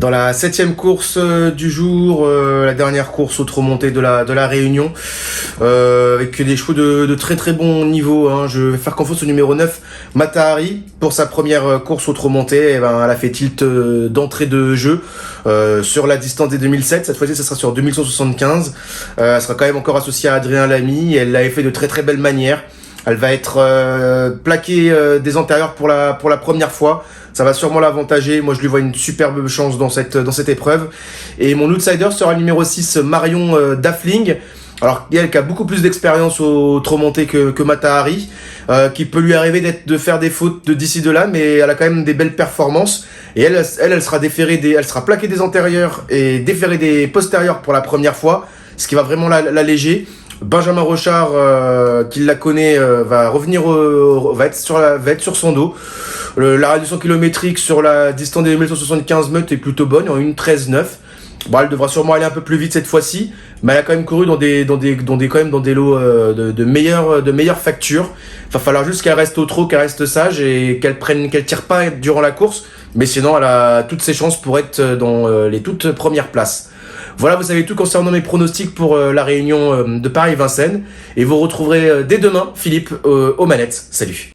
Dans la 7e course du jour, la dernière course au trot monté de la Réunion, avec des chevaux de très très bon niveau, hein. Je vais faire confiance au numéro 9, Matahari, pour sa première course au trot monté. Elle a fait tilt d'entrée de jeu sur la distance des 2007. Cette fois-ci, ça sera sur 2175. Elle sera quand même encore associée à Adrien Lamy. Elle l'avait fait de très très belle manière. Elle va être plaquée des antérieurs pour la première fois. Ça va sûrement l'avantager. Moi, je lui vois une superbe chance dans cette épreuve. Et mon outsider sera le numéro 6, Marion Daffling. Alors, elle qui a beaucoup plus d'expérience au trot monté que Matahari, qui peut lui arriver de faire des fautes d'ici de là, mais elle a quand même des belles performances. Et elle sera elle sera plaquée des antérieurs et déférée des postérieurs pour la première fois, ce qui va vraiment l'alléger. Benjamin Rochard, qui la connaît, va être sur son dos. La réduction kilométrique sur la distance des 2175 mètres est plutôt bonne, en 1:13,9. Bon, elle devra sûrement aller un peu plus vite cette fois-ci, mais elle a quand même couru dans des lots de meilleure facture. Il va falloir juste qu'elle reste au trot, qu'elle reste sage et qu'elle tire pas durant la course. Mais sinon, elle a toutes ses chances pour être dans les toutes premières places. Voilà, vous savez tout concernant mes pronostics pour la Réunion de Paris-Vincennes. Et vous retrouverez dès demain Philippe aux manettes. Salut.